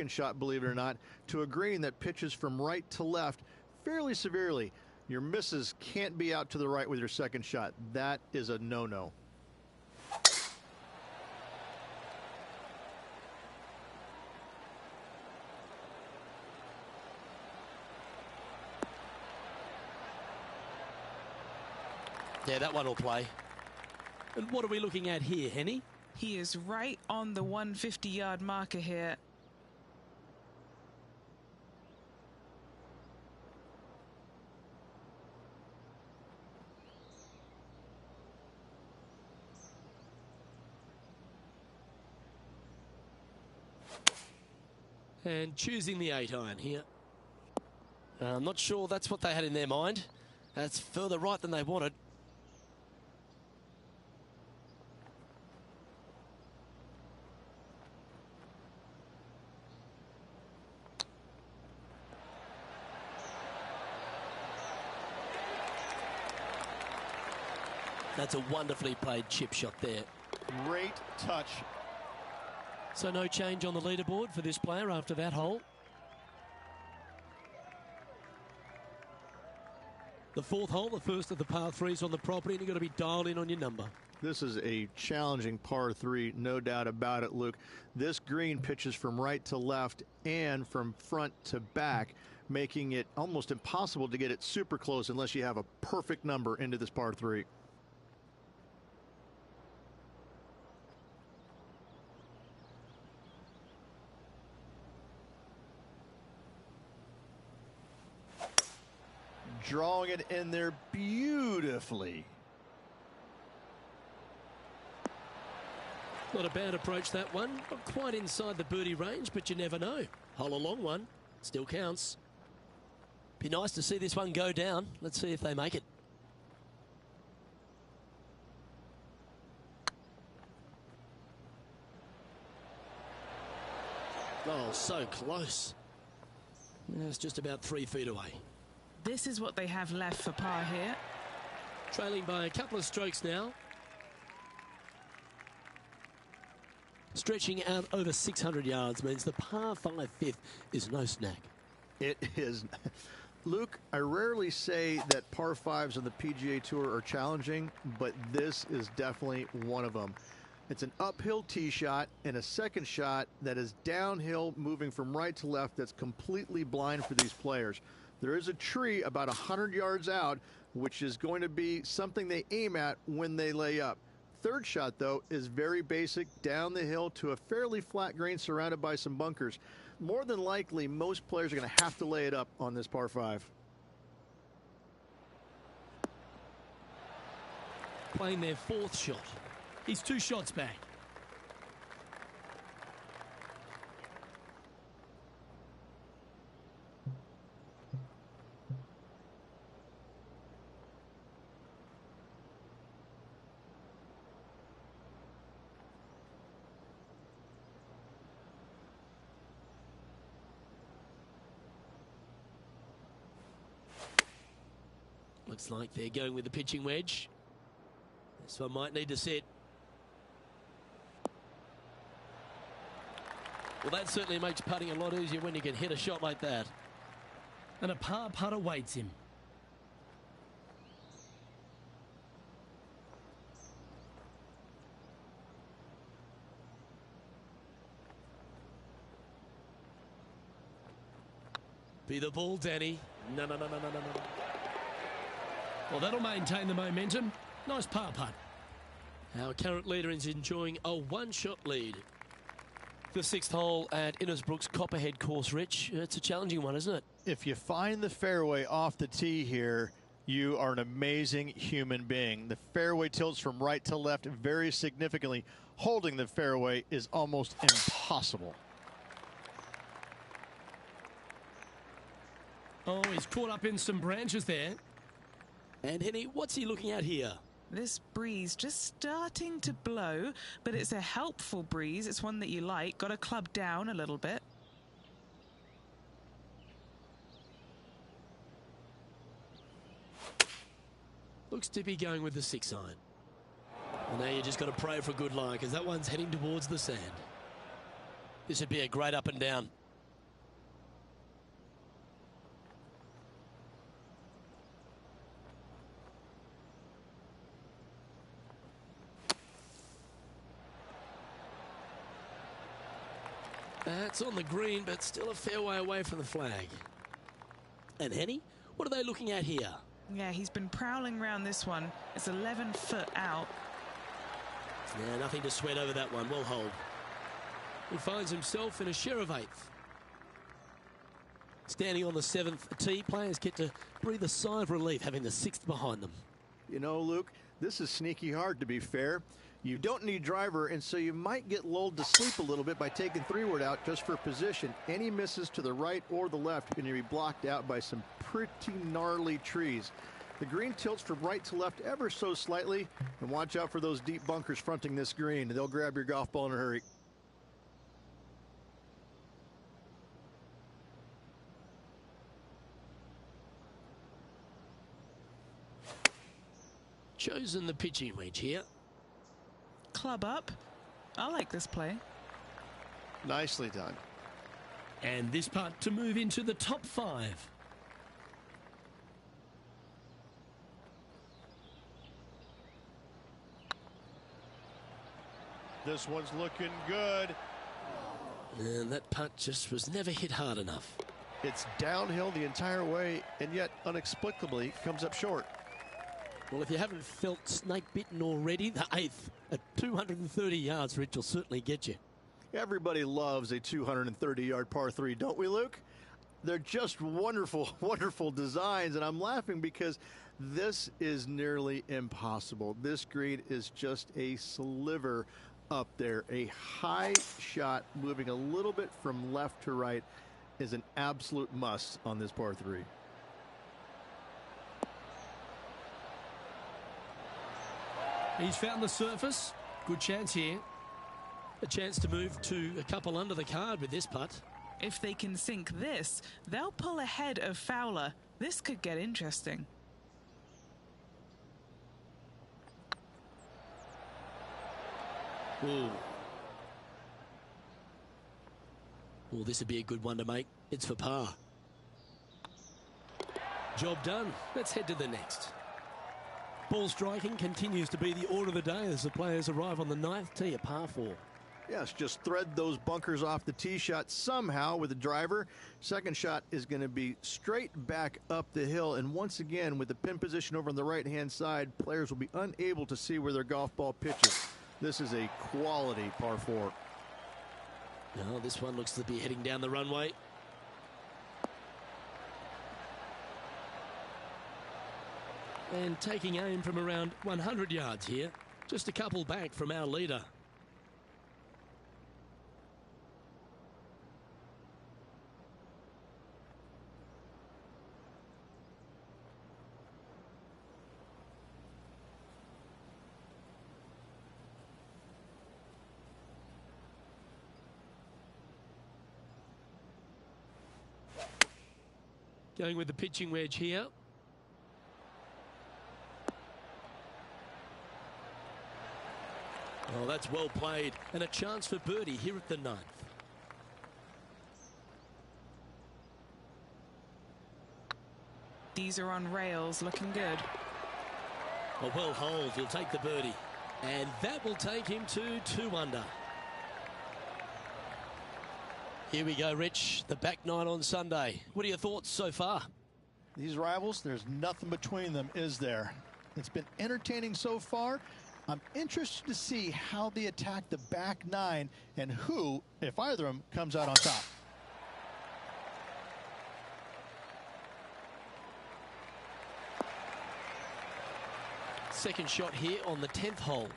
shot, believe it or not, to a green that pitches from right to left fairly severely. Your misses can't be out to the right with your second shot. That is a no-no. Yeah, that one will play. And what are we looking at here, Henny? He is right on the 150-yard marker here. And choosing the 8-iron here. I'm not sure that's what they had in their mind. That's further right than they wanted. That's a wonderfully played chip shot there. Great touch. So no change on the leaderboard for this player after that hole. The fourth hole, the first of the par threes on the property, and you've got to be dialed in on your number. This is a challenging par 3, no doubt about it, Luke. This green pitches from right to left and from front to back, making it almost impossible to get it super close unless you have a perfect number into this par 3. Drawing it in there beautifully. Not a bad approach, that one. Not quite inside the birdie range, but you never know. Hole a long one. Still counts. Be nice to see this one go down. Let's see if they make it. Oh, so close. It's just about 3 feet away. This is what they have left for par here. Trailing by a couple of strokes now. Stretching out over 600 yards means the par 5 fifth is no snack. It is. Luke, I rarely say that par 5s on the PGA Tour are challenging, but this is definitely one of them. It's an uphill tee shot and a second shot that is downhill, moving from right to left, that's completely blind for these players. There is a tree about 100 yards out, which is going to be something they aim at when they lay up. Third shot, though, is very basic, down the hill to a fairly flat green surrounded by some bunkers. More than likely, most players are going to have to lay it up on this par 5. Playing their fourth shot. He's 2 shots back. Looks like they're going with the pitching wedge. This one might need to sit. Well, that certainly makes putting a lot easier when you can hit a shot like that. And a par putt awaits him. Be the ball, Danny. No. Well, that'll maintain the momentum. Nice par putt. Our current leader is enjoying a 1-shot lead. The 6th hole at Innisbrook's Copperhead course, Rich. It's a challenging one, isn't it? If you find the fairway off the tee here, you are an amazing human being. The fairway tilts from right to left very significantly. Holding the fairway is almost impossible. Oh, he's caught up in some branches there. And Henny, what's he looking at here? This breeze just starting to blow, but it's a helpful breeze. It's one that you like. Got to club down a little bit. Looks to be going with the 6-iron. And now you just got to pray for good luck, because that one's heading towards the sand. This would be a great up and down. That's on the green, but still a fair way away from the flag. And Henny, what are they looking at here? Yeah, he's been prowling around this one. It's 11 foot out. Yeah, nothing to sweat over that one. Well hold. He finds himself in a share of 8th. Standing on the 7th tee, players get to breathe a sigh of relief having the 6th behind them. You know, Luke, this is sneaky hard, to be fair. You don't need driver, and so you might get lulled to sleep a little bit by taking 3-wood out just for position. Any misses to the right or the left are going to be blocked out by some pretty gnarly trees. The green tilts from right to left ever so slightly, and watch out for those deep bunkers fronting this green. They'll grab your golf ball in a hurry. Chosen the pitching wedge here. Club up. I like this play. Nicely done. And this putt to move into the top 5. This one's looking good. And that putt just was never hit hard enough. It's downhill the entire way, and yet inexplicably comes up short. Well, if you haven't felt snake bitten already, the 8th at 230 yards, Rich, will certainly get you. Everybody loves a 230-yard par 3, don't we, Luke? They're just wonderful, wonderful designs, and I'm laughing because this is nearly impossible. This green is just a sliver up there. A high shot moving a little bit from left to right is an absolute must on this par 3. He's found the surface. Good chance here. A chance to move to a couple under the card with this putt. If they can sink this, they'll pull ahead of Fowler. This could get interesting. Ooh. Well, this would be a good one to make. It's for par. Job done. Let's head to the next. Ball striking continues to be the order of the day as the players arrive on the 9th tee at par 4. Yes, just thread those bunkers off the tee shot somehow with the driver. Second shot is going to be straight back up the hill. And once again, with the pin position over on the right-hand side, players will be unable to see where their golf ball pitches. This is a quality par 4. Now, this one looks to be heading down the runway. And taking aim from around 100 yards here. Just a couple back from our leader. Going with the pitching wedge here. Oh, that's well played. And a chance for birdie here at the 9th. These are on rails, looking good. A well hold, he'll take the birdie. And that will take him to 2 under. Here we go, Rich. The back 9 on Sunday. What are your thoughts so far? These rivals, there's nothing between them, is there? It's been entertaining so far. I'm interested to see how they attack the back 9 and who, if either of them, comes out on top. Second shot here on the 10th hole.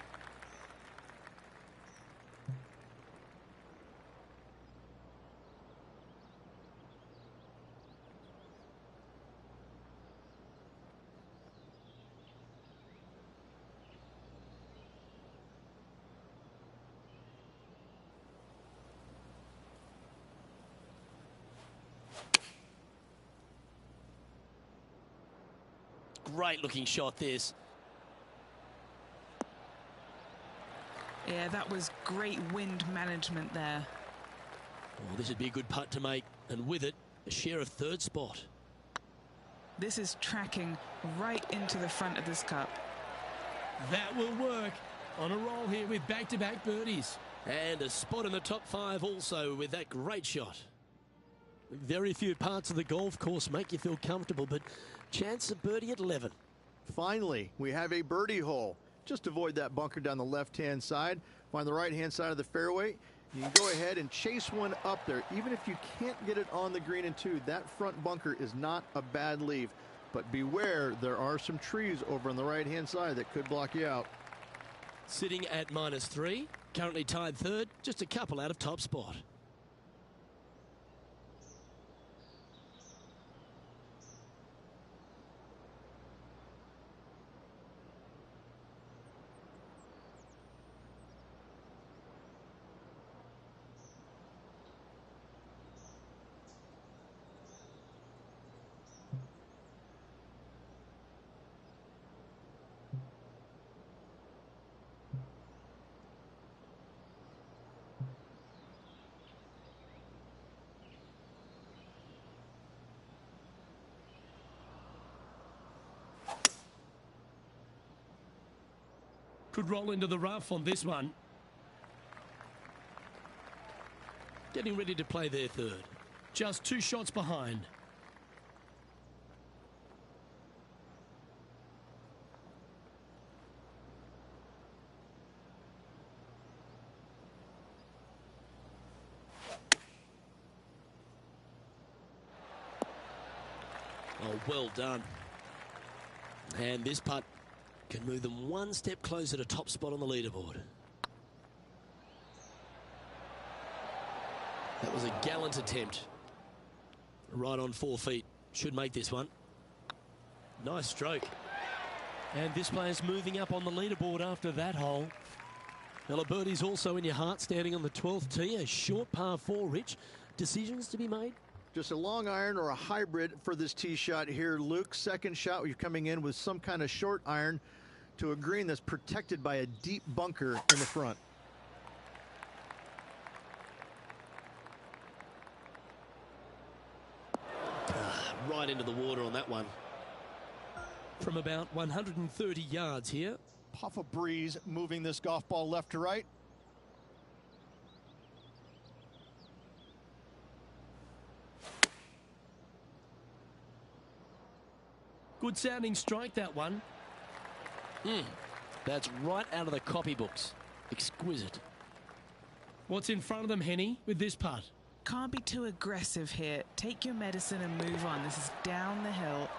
Great looking shot this. Yeah, that was great wind management there. Oh, this would be a good putt to make, and with it, a share of 3rd spot. This is tracking right into the front of this cup. That will work on a roll here with back-to-back birdies. And a spot in the top 5 also with that great shot. Very few parts of the golf course make you feel comfortable, but chance of birdie at 11. Finally, we have a birdie hole. Just avoid that bunker down the left-hand side. Find the right-hand side of the fairway. You can go ahead and chase one up there. Even if you can't get it on the green in 2, that front bunker is not a bad leave. But beware, there are some trees over on the right-hand side that could block you out. Sitting at -3, currently tied 3rd, just a couple out of top spot. Could roll into the rough on this one. Getting ready to play their 3rd. Just 2 shots behind. Oh, well done. And this putt can move them 1 step closer to top spot on the leaderboard. That was a gallant attempt. Right on 4 feet. Should make this one. Nice stroke. And this player's moving up on the leaderboard after that hole. Well, a birdie's also in your heart, standing on the 12th tee. A short par 4, Rich. Decisions to be made? Just a long iron or a hybrid for this tee shot here, Luke. Second shot, you're coming in with some kind of short iron to a green that's protected by a deep bunker in the front. Right into the water on that one. From about 130 yards here. Puff of breeze moving this golf ball left to right. Good sounding strike, that one. That's right out of the copybooks. Exquisite. What's in front of them, Henny, with this putt? Can't be too aggressive here. Take your medicine and move on. This is down the hill.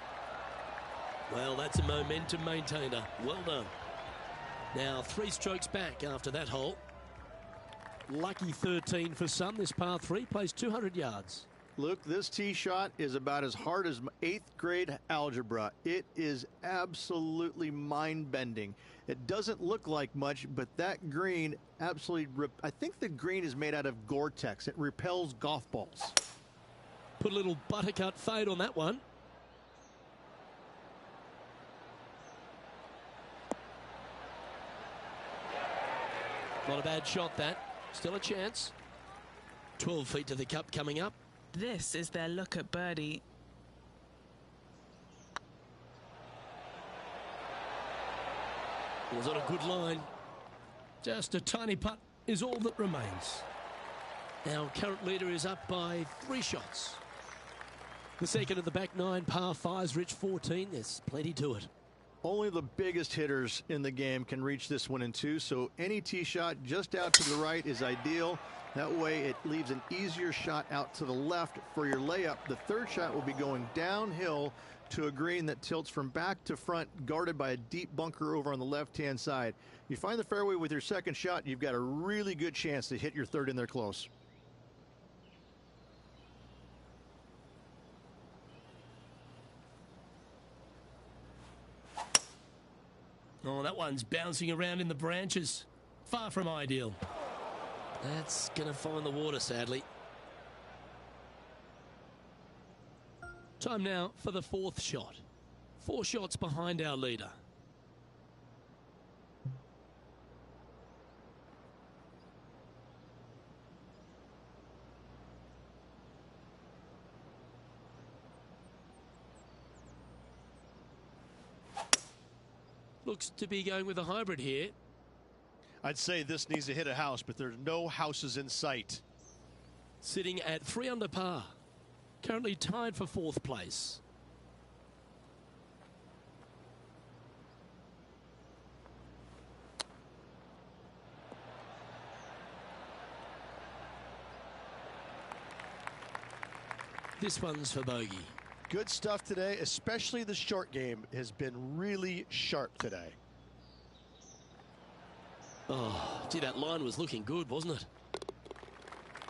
Well, that's a momentum maintainer. Well done. Now 3 strokes back after that hole. Lucky 13 for some. This par 3 plays 200 yards. Luke, this tee shot is about as hard as 8th grade algebra. It is absolutely mind-bending. It doesn't look like much, but that green absolutely... I think the green is made out of Gore-Tex. It repels golf balls. Put a little buttercut fade on that one. Not a bad shot, that. Still a chance. 12 feet to the cup coming up. This is their look at birdie. Was on a good line. Just a tiny putt is all that remains. Our current leader is up by 3 shots. The second of the back 9 par 5s, Rich 14. There's plenty to it. Only the biggest hitters in the game can reach this one in 2, so any tee shot just out to the right is ideal. That way it leaves an easier shot out to the left for your layup. The 3rd shot will be going downhill to a green that tilts from back to front, guarded by a deep bunker over on the left-hand side. You find the fairway with your 2nd shot, you've got a really good chance to hit your 3rd in there close. Oh, that one's bouncing around in the branches. Far from ideal. That's going to find the water, sadly. Time now for the 4th shot. 4 shots behind our leader. Looks to be going with a hybrid here. I'd say this needs to hit a house, but there's no houses in sight. Sitting at 3 under par. Currently tied for 4th place. This one's for bogey. Good stuff today, especially the short game has been really sharp today. Oh, gee, that line was looking good, wasn't it?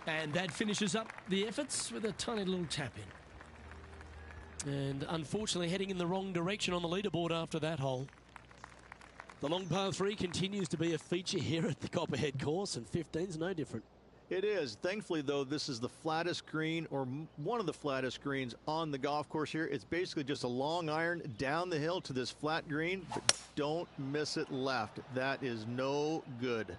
And that finishes up the efforts with a tiny little tap in. And unfortunately heading in the wrong direction on the leaderboard after that hole. The long par 3 continues to be a feature here at the Copperhead course, and 15's no different. It is. Thankfully, though, this is the flattest green, or one of the flattest greens on the golf course here. It's basically just a long iron down the hill to this flat green, but don't miss it left. That is no good.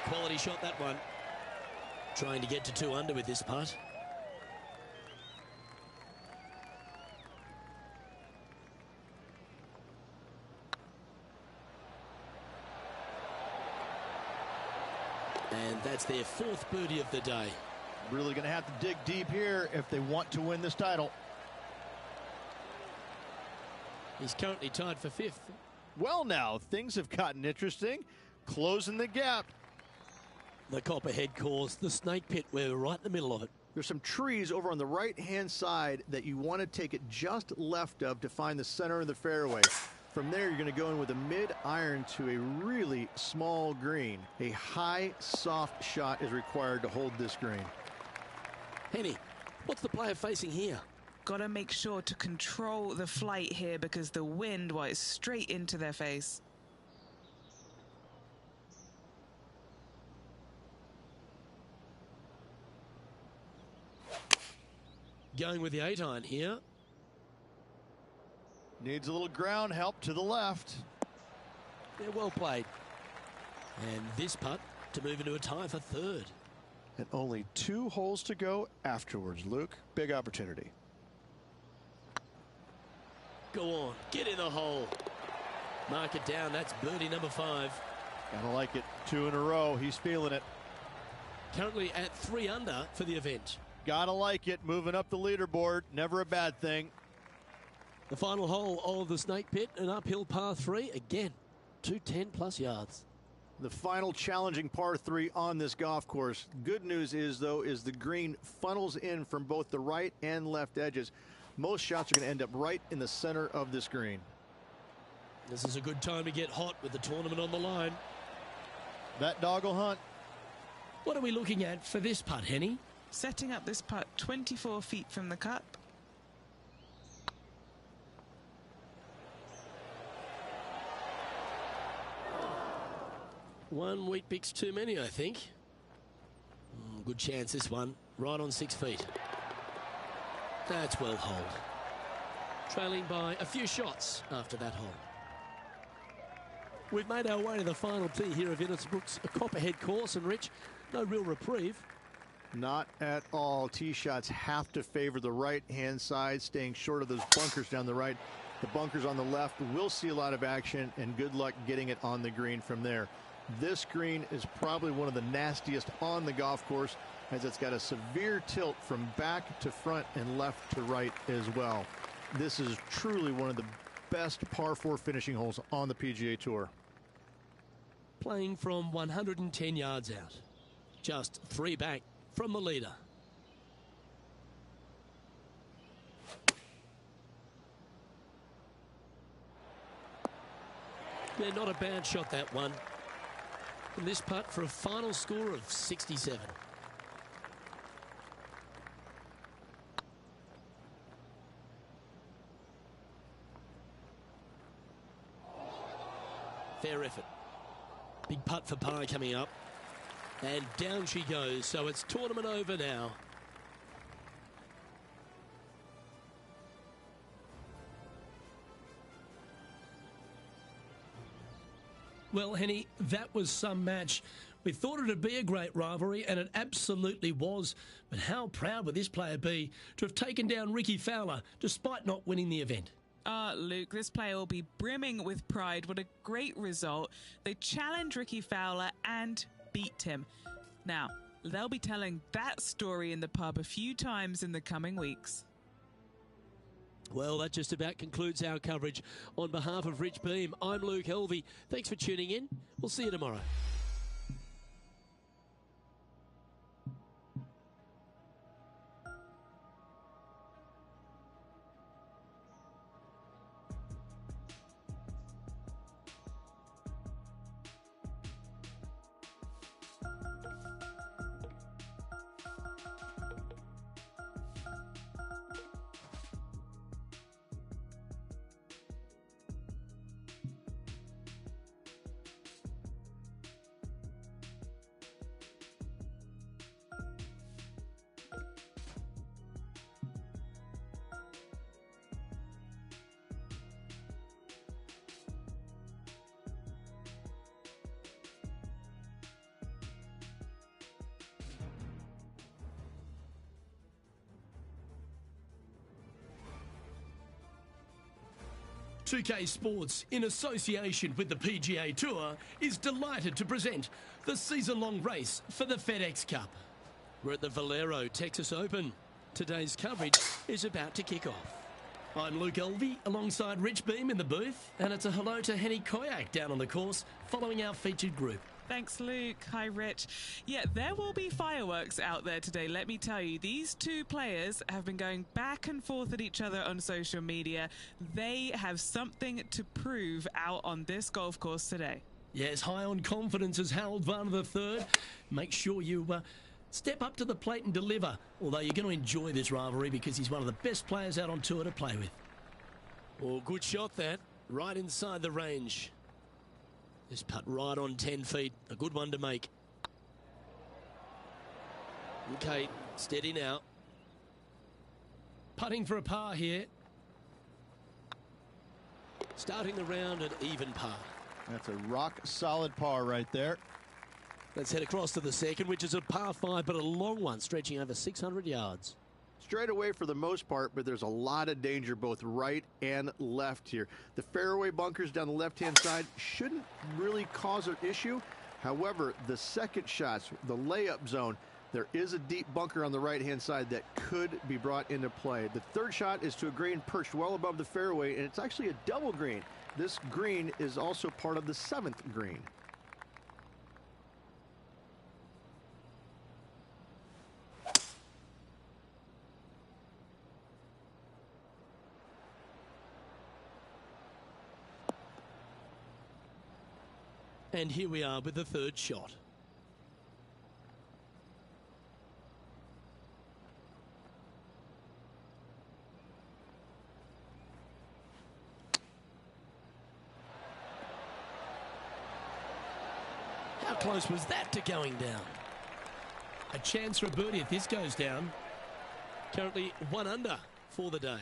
Quality shot, that one. Trying to get to 2 under with this putt. And that's their 4th birdie of the day. Really going to have to dig deep here if they want to win this title. He's currently tied for 5th. Well, now things have gotten interesting. Closing the gap. The Copperhead course, the snake pit, we're right in the middle of it. There's some trees over on the right-hand side that you want to take it just left of to find the center of the fairway. From there, you're going to go in with a mid-iron to a really small green. A high, soft shot is required to hold this green. Henny, what's the player facing here? Got to make sure to control the flight here because the wind, well, it's straight into their face. Going with the 8-iron here. Needs a little ground help to the left. They're well played. And this putt to move into a tie for 3rd. And only 2 holes to go afterwards, Luke. Big opportunity. Go on, get in the hole. Mark it down, that's birdie number 5. Gotta like it. 2 in a row. He's feeling it. Currently at 3 under for the event. Gotta like it. Moving up the leaderboard. Never a bad thing. The final hole of the snake pit, an uphill par 3. Again, 210+ yards. The final challenging par 3 on this golf course. Good news is, though, is the green funnels in from both the right and left edges. Most shots are going to end up right in the center of this green. This is a good time to get hot with the tournament on the line. That dog will hunt. What are we looking at for this putt, Henny? Setting up this putt 24 feet from the cup. One wheat bix too many, I think. Good chance this one. Right on 6 feet. That's well holed. Trailing by a few shots after that hole. We've made our way to the final tee here of Innisbrook's Copperhead course, and Rich, no real reprieve. Not at all. Tee shots have to favor the right-hand side, staying short of those bunkers down the right. The bunkers on the left will see a lot of action, and good luck getting it on the green from there. This green is probably one of the nastiest on the golf course, as it's got a severe tilt from back to front and left to right as well. This is truly one of the best par 4 finishing holes on the PGA Tour. Playing from 110 yards out. Just 3 back from the leader. Yeah, not a bad shot, that one. And this putt for a final score of 67. Fair effort. Big putt for par coming up. And down she goes. So it's tournament over now. Well, Henny, that was some match. We thought it'd be a great rivalry, and it absolutely was. But how proud would this player be to have taken down Ricky Fowler despite not winning the event? Luke, this player will be brimming with pride. What a great result. They challenged Ricky Fowler and beat him. Now, they'll be telling that story in the pub a few times in the coming weeks. Well, that just about concludes our coverage. On behalf of Rich Beam, I'm Luke Helvey. Thanks for tuning in. We'll see you tomorrow. .2K Sports, in association with the PGA Tour, is delighted to present the season-long race for the FedEx Cup. We're at the Valero Texas Open. Today's coverage is about to kick off. I'm Luke Elvey, alongside Rich Beam in the booth, and it's a hello to Henny Koyak down on the course, following our featured group. Thanks, Luke. Hi, Rich. Yeah, there will be fireworks out there today, let me tell you. These two players have been going back and forth at each other on social media. They have something to prove out on this golf course today. Yes, high on confidence as Harold Varner III. Make sure you step up to the plate and deliver, although you're going to enjoy this rivalry because he's one of the best players out on tour to play with. Oh, good shot that, right inside the range. This putt right on 10 feet. A good one to make. Okay, steady now. Putting for a par here. Starting the round at even par. That's a rock-solid par right there. Let's head across to the second, which is a par 5, but a long one, stretching over 600 yards. Straight away for the most part, but there's a lot of danger both right and left here. The fairway bunkers down the left-hand side shouldn't really cause an issue. However, the second shots, the layup zone, there is a deep bunker on the right-hand side that could be brought into play. The third shot is to a green perched well above the fairway, and it's actually a double green. This green is also part of the 7th green. And here we are with the third shot. How close was that to going down? A chance for a birdie if this goes down. Currently 1 under for the day.